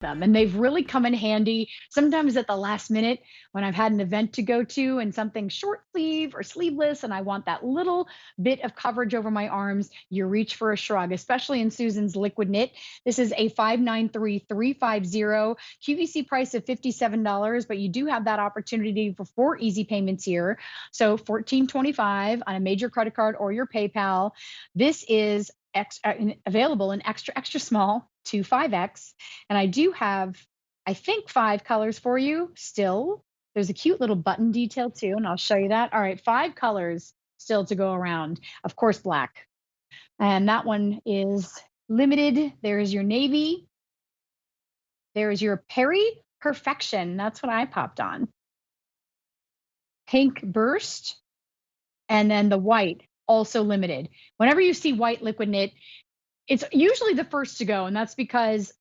them, and they've really come in handy sometimes at the last minute when I've had an event to go to and something short sleeve or sleeveless and I want that little bit of coverage over my arms. You reach for a Shrug, especially in Susan's liquid knit. This is a 593350 QVC price of $57, but you do have that opportunity for 4 easy payments here. So 1425 on a major credit card or your PayPal. This is available in extra small to 5X. And I do have, I think, 5 colors for you still. There's a cute little button detail too, and I'll show you that. All right, 5 colors still to go around. Of course, black. And that one is limited. There's your navy. There's your Perry Perfection. That's what I popped on. Pink Burst. And then the white, also limited. Whenever you see white liquid knit, it's usually the first to go, and that's because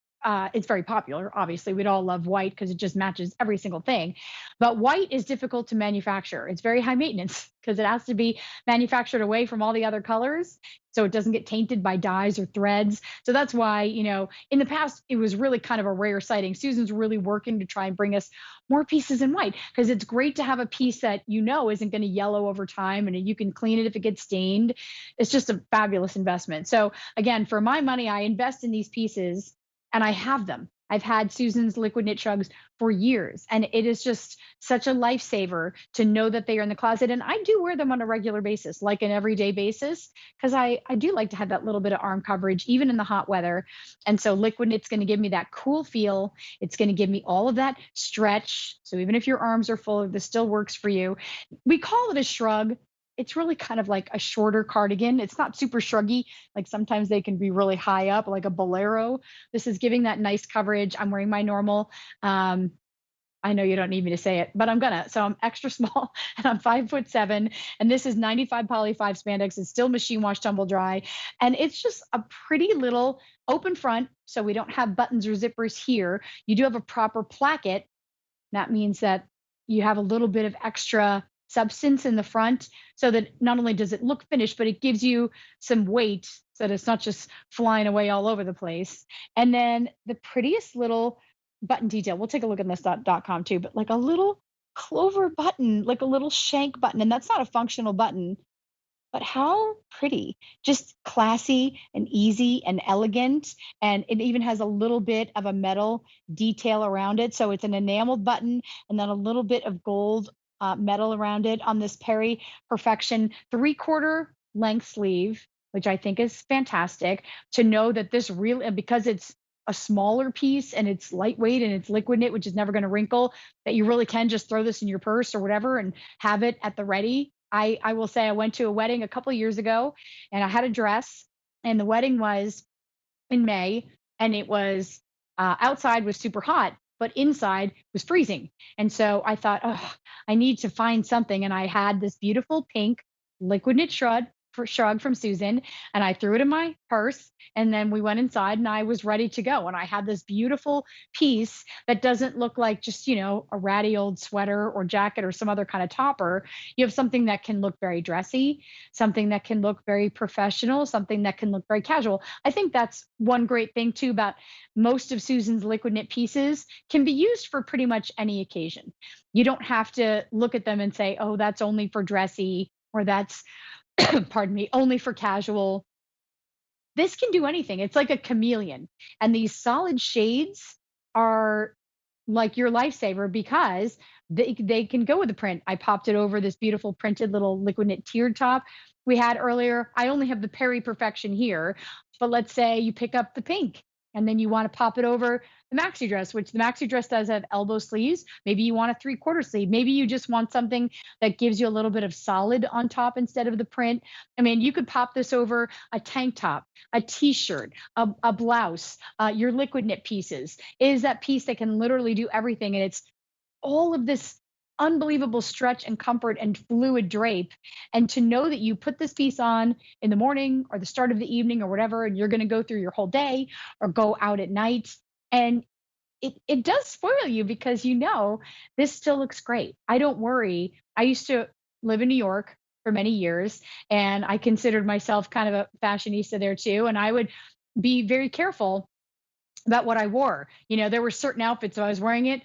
it's very popular. Obviously, we'd all love white because it just matches every single thing. But white is difficult to manufacture. It's very high maintenance because it has to be manufactured away from all the other colors so it doesn't get tainted by dyes or threads. So that's why, in the past, it was really kind of a rare sighting. Susan's really working to try and bring us more pieces in white because it's great to have a piece that isn't going to yellow over time and you can clean it if it gets stained. It's just a fabulous investment. So again, for my money, I invest in these pieces and I have them. I've had Susan's liquid knit Shrugs for years, and it is just such a lifesaver to know that they are in the closet. And I do wear them on a regular basis, like an everyday basis, because I do like to have that little bit of arm coverage, even in the hot weather. And so liquid knit's going to give me that cool feel. It's going to give me all of that stretch. So even if your arms are full, this still works for you. We call it a Shrug. It's really kind of like a shorter cardigan. It's not super shruggy. Like sometimes they can be really high up, like a bolero. This is giving that nice coverage. I'm wearing my normal. I know you don't need me to say it, but I'm gonna. So I'm extra small and I'm 5'7", and this is 95 poly 5 spandex. It's still machine wash, tumble dry, and it's just a pretty little open front. So we don't have buttons or zippers here. You do have a proper placket. That means that you have a little bit of extra substance in the front so that not only does it look finished, but it gives you some weight so that it's not just flying away all over the place. And then the prettiest little button detail. We'll take a look at this .com too, but like a little clover button, like a little shank button. And that's not a functional button, but how pretty. Just classy and easy and elegant. And it even has a little bit of a metal detail around it. So it's an enameled button and then a little bit of gold metal around it on this Perry Perfection 3/4 length sleeve, which I think is fantastic to know that this really, because it's a smaller piece and it's lightweight and it's liquid knit, which is never going to wrinkle, that you really can just throw this in your purse or whatever and have it at the ready. I will say I went to a wedding a couple years ago and I had a dress, and the wedding was in May, and it was outside was super hot, but inside was freezing. And so I thought, oh, I need to find something. And I had this beautiful pink liquid knit Shrug from Susan, and I threw it in my purse. And then we went inside, and I was ready to go. And I had this beautiful piece that doesn't look like just a ratty old sweater or jacket or some other kind of topper. You have something that can look very dressy, something that can look very professional, something that can look very casual. I think that's one great thing too about most of Susan's liquid knit pieces can be used for pretty much any occasion. You don't have to look at them and say, oh, that's only for dressy or that's pardon me, only for casual. This can do anything. It's like a chameleon. And these solid shades are like your lifesaver because they can go with the print. I popped it over this beautiful printed little liquid knit tiered top we had earlier. I only have the Perry Perfection here, but let's say you pick up the pink and then you want to pop it over the maxi dress, which the maxi dress does have elbow sleeves. Maybe you want a 3/4 sleeve. Maybe you just want something that gives you a little bit of solid on top instead of the print. I mean, you could pop this over a tank top, a t-shirt, a blouse, your liquid knit pieces. It is that piece that can literally do everything. And it's all of this unbelievable stretch and comfort and fluid drape. And to know that you put this piece on in the morning or the start of the evening or whatever, and you're going to go through your whole day or go out at night. And it does spoil you because this still looks great. I don't worry. I used to live in New York for many years, and I considered myself kind of a fashionista there too. And I would be very careful about what I wore. There were certain outfits, so I was wearing it.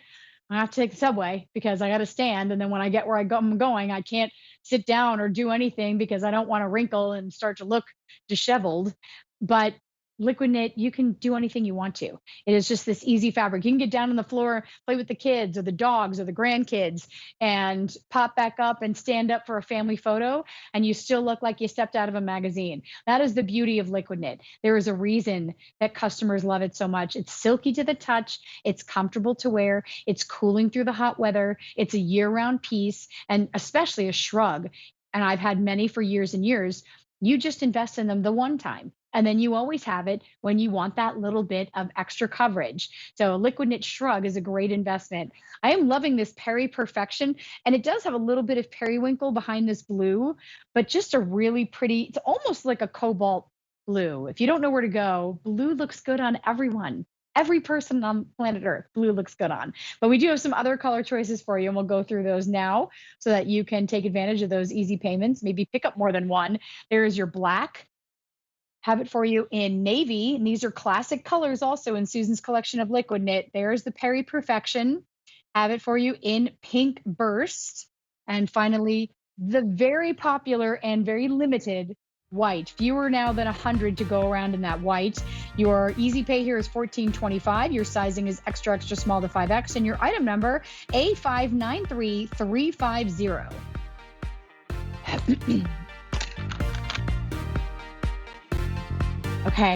I have to take the subway because I got to stand. And then when I get where I'm going, I can't sit down or do anything because I don't want to wrinkle and start to look disheveled. But liquid knit, you can do anything you want to. It is just this easy fabric. You can get down on the floor, play with the kids or the dogs or the grandkids, and pop back up and stand up for a family photo, and you still look like you stepped out of a magazine. That is the beauty of liquid knit. There is a reason that customers love it so much. It's silky to the touch, it's comfortable to wear, it's cooling through the hot weather, it's a year-round piece, and especially a Shrug. And I've had many for years and years. You just invest in them the one time, and then you always have it when you want that little bit of extra coverage. So a liquid knit Shrug is a great investment. I am loving this Peri Perfection, and it does have a little bit of periwinkle behind this blue, but just a really pretty, it's almost like a cobalt blue. If you don't know where to go, blue looks good on everyone. Every person on planet Earth, blue looks good on. But we do have some other color choices for you, and we'll go through those now so that you can take advantage of those easy payments, maybe pick up more than one. There is your black. Have it for you in navy, and these are classic colors also in Susan's collection of liquid knit. There's the Peri Perfection. Have it for you in pink burst. And finally, the very popular and very limited white. Fewer now than 100 to go around in that white. Your easy pay here is $14.25. Your sizing is extra, extra small to 5X, and your item number A593350.